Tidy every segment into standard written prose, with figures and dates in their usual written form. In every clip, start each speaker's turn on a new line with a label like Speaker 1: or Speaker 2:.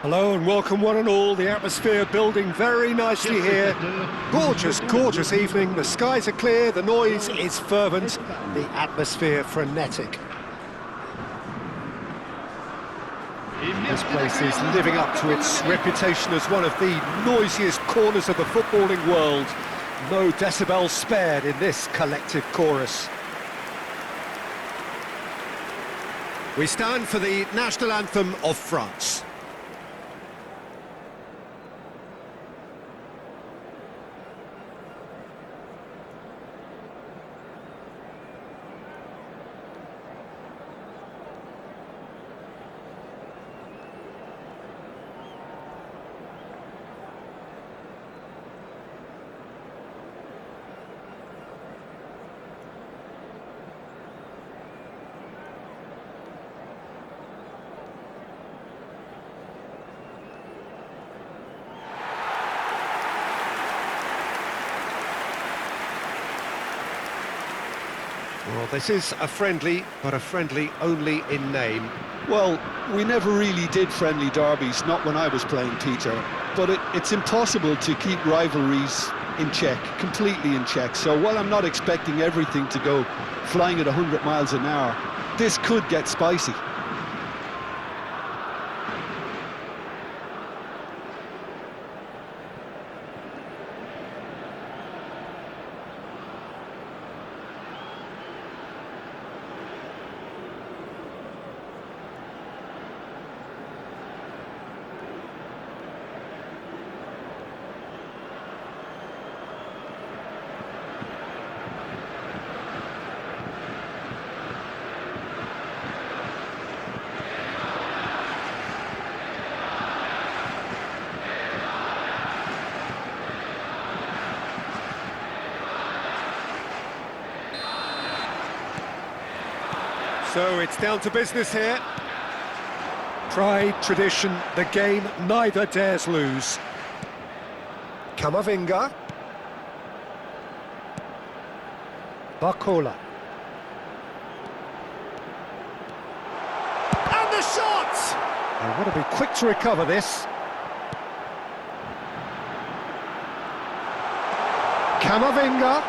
Speaker 1: Hello and welcome one and all. The atmosphere building very nicely here. Gorgeous, gorgeous evening. The skies are clear, the noise is fervent, the atmosphere frenetic. This place is living up to its reputation as one of the noisiest corners of the footballing world. No decibels spared in this collective chorus. We stand for the national anthem of France. Well, this is a friendly, but a friendly only in name.
Speaker 2: Well, we never really did friendly derbies, not when I was playing, Peter. But it's impossible to keep rivalries in check, completely in check. So while I'm not expecting everything to go flying at 100 miles an hour, this could get spicy.
Speaker 1: So it's down to business here. Pride, tradition, the game neither dares lose. Camavinga. Barcola. And the shot! They want to be quick to recover this. Camavinga.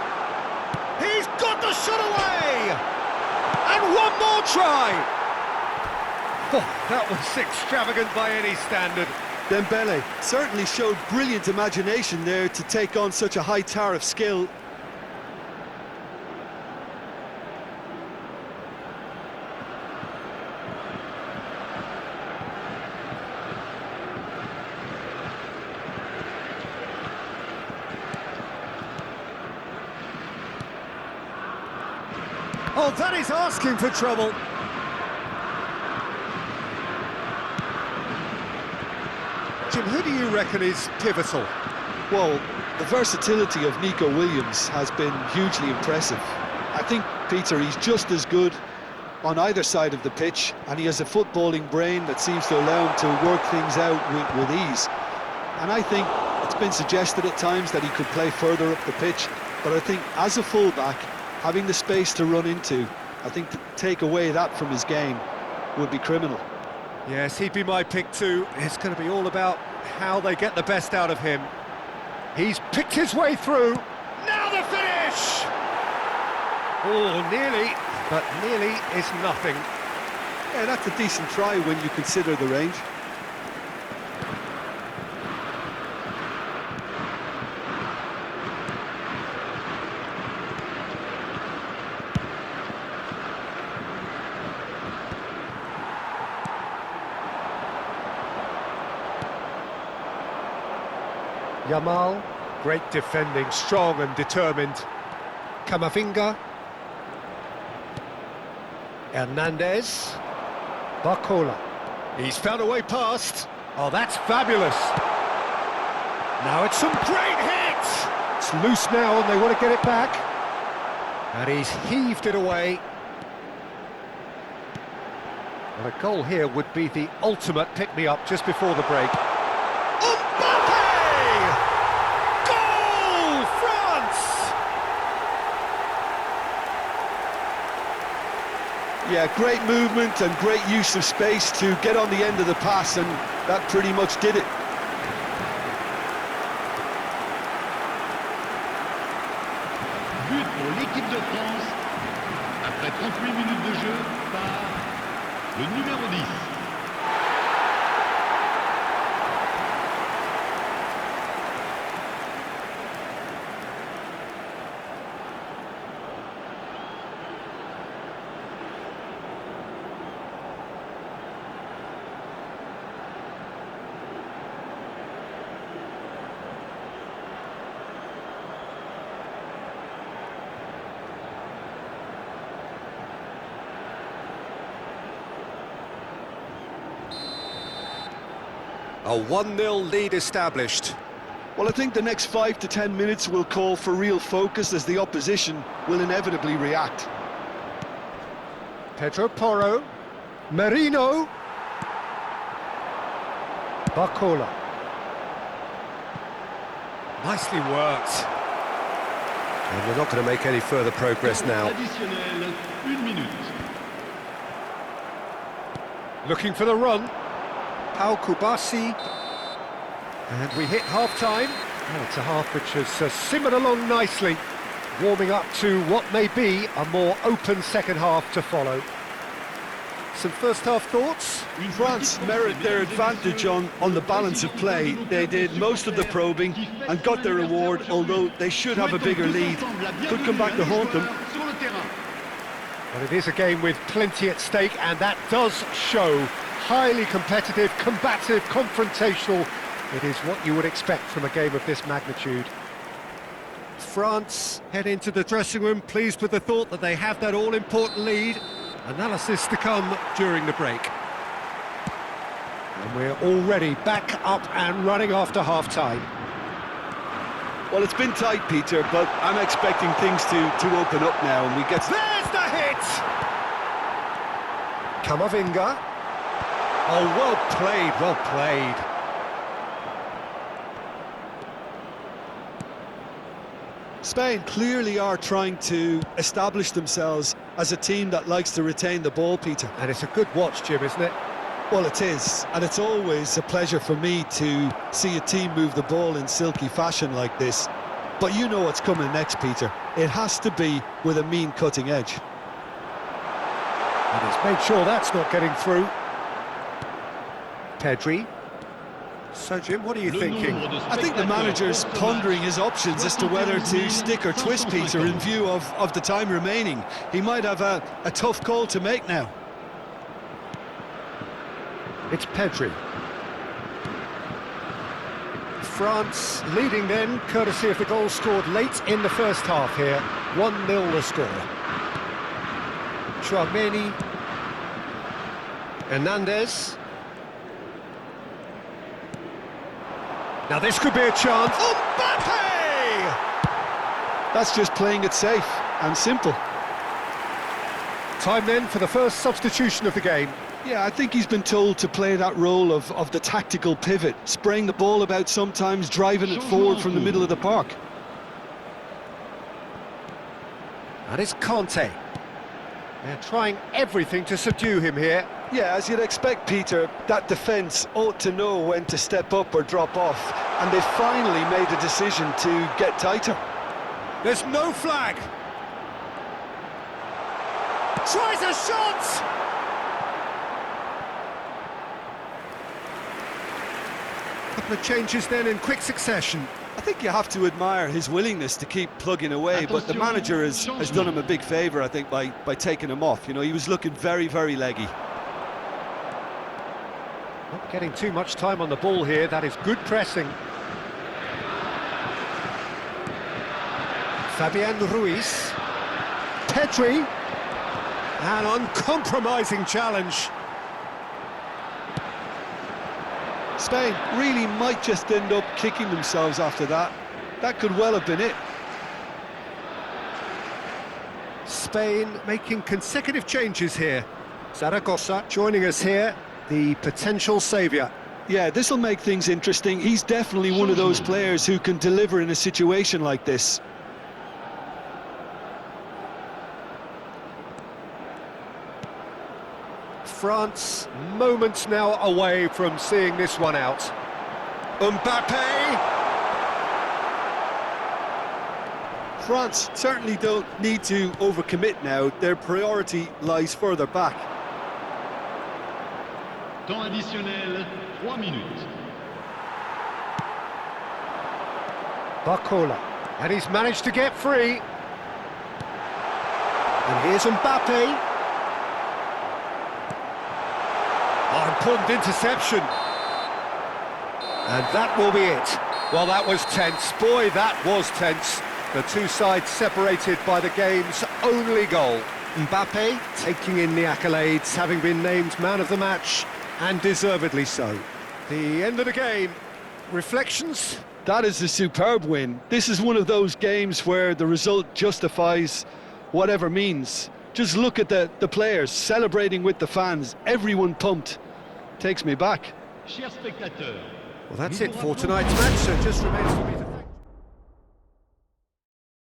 Speaker 1: He's got the shot away! And one more try! Oh, that was extravagant by any standard.
Speaker 2: Dembele certainly showed brilliant imagination there to take on such a high tower of skill.
Speaker 1: Oh, that is asking for trouble. Jim, who do you reckon is pivotal?
Speaker 2: Well, the versatility of Nico Williams has been hugely impressive. I think, Peter, he's just as good on either side of the pitch, and he has a footballing brain that seems to allow him to work things out with ease. And I think it's been suggested at times that he could play further up the pitch, but I think as a fullback, having the space to run into, I think to take away that from his game would be criminal.
Speaker 1: Yes, he'd be my pick too. It's going to be all about how they get the best out of him. He's picked his way through. Now the finish! Oh, nearly, but nearly is nothing.
Speaker 2: Yeah, that's a decent try when you consider the range.
Speaker 1: Yamal, great defending, strong and determined. Camavinga. Hernandez. Barcola. He's found a way past. Oh, that's fabulous. Now it's some great hits. It's loose now and they want to get it back. And he's heaved it away. Well, a goal here would be the ultimate pick-me-up just before the break.
Speaker 2: Yeah, great movement and great use of space to get on the end of the pass, and that pretty much did it.
Speaker 3: But pour l'équipe de France, après 38 minutes de jeu, par le numéro 10.
Speaker 1: A 1-0 lead established.
Speaker 2: Well, I think the next 5 to 10 minutes will call for real focus, as the opposition will inevitably react.
Speaker 1: Pedro Porro. Merino. Barcola. Nicely worked. And we're not going to make any further progress now.
Speaker 3: Additionnel, 1 minute.
Speaker 1: Looking for the run. Pau Kubasi. And we hit half-time. Oh, it's a half which has simmered along nicely, warming up to what may be a more open second half to follow. Some first-half thoughts?
Speaker 2: France merit their advantage on the balance of play. They did most of the probing and got their reward, although they should have a bigger lead. Could come back to haunt them.
Speaker 1: Well, it is a game with plenty at stake, and that does show. Highly competitive, combative, confrontational. It is what you would expect from a game of this magnitude. France head into the dressing room pleased with the thought that they have that all-important lead. Analysis to come during the break. And we're already back up and running after half-time.
Speaker 2: Well, it's been tight, Peter, but I'm expecting things to open up now, and we get...
Speaker 1: There's the hit! Camavinga. Oh, well played, well played.
Speaker 2: Spain clearly are trying to establish themselves as a team that likes to retain the ball, Peter.
Speaker 1: And it's a good watch, Jim, isn't it?
Speaker 2: Well, it is, and it's always a pleasure for me to see a team move the ball in silky fashion like this. But you know what's coming next, Peter. It has to be with a mean cutting edge.
Speaker 1: And he's made sure that's not getting through. Pedri. So, Jim, what are you thinking?
Speaker 2: I think the manager's pondering his options as to whether to stick or twist, Peter, in view of the time remaining. He might have a tough call to make now.
Speaker 1: It's Pedri. France leading then, courtesy of the goal scored late in the first half here. 1-0 the score. Chouameni. Hernandez. Now this could be a chance. Mbappe!
Speaker 2: That's just playing it safe and simple.
Speaker 1: Time then for the first substitution of the game.
Speaker 2: Yeah, I think he's been told to play that role of the tactical pivot, spraying the ball about sometimes, driving it forward from the middle of the park.
Speaker 1: That is Conte. They're trying everything to subdue him here.
Speaker 2: Yeah, as you'd expect, Peter, that defence ought to know when to step up or drop off, and they finally made a decision to get tighter.
Speaker 1: There's no flag. Tries a shot! Couple of changes then in quick succession.
Speaker 2: I think you have to admire his willingness to keep plugging away, but the manager has done him a big favour, I think, by taking him off. You know, he was looking very, very leggy.
Speaker 1: Not getting too much time on the ball here. That is good pressing. Fabian Ruiz. Pedri. An uncompromising challenge.
Speaker 2: Spain really might just end up kicking themselves after that. That could well have been it.
Speaker 1: Spain making consecutive changes here. Zaragoza joining us here, the potential saviour.
Speaker 2: Yeah, this will make things interesting. He's definitely one of those players who can deliver in a situation like this.
Speaker 1: France moments now away from seeing this one out. Mbappe!
Speaker 2: France certainly don't need to overcommit now. Their priority lies further back.
Speaker 3: Temps additionnel, 3 minutes.
Speaker 1: Barcola, and he's managed to get free. And here's Mbappe. Oh, important interception. And that will be it. Well, that was tense. Boy, that was tense. The two sides separated by the game's only goal. Mbappe taking in the accolades, having been named man of the match, and deservedly so. The end of the game. Reflections?
Speaker 2: That is a superb win. This is one of those games where the result justifies whatever means. Just look at the players celebrating with the fans. Everyone pumped. Takes me back.
Speaker 3: Chers spectateurs.
Speaker 1: Well, that's it for tonight's match, so it just remains for me to...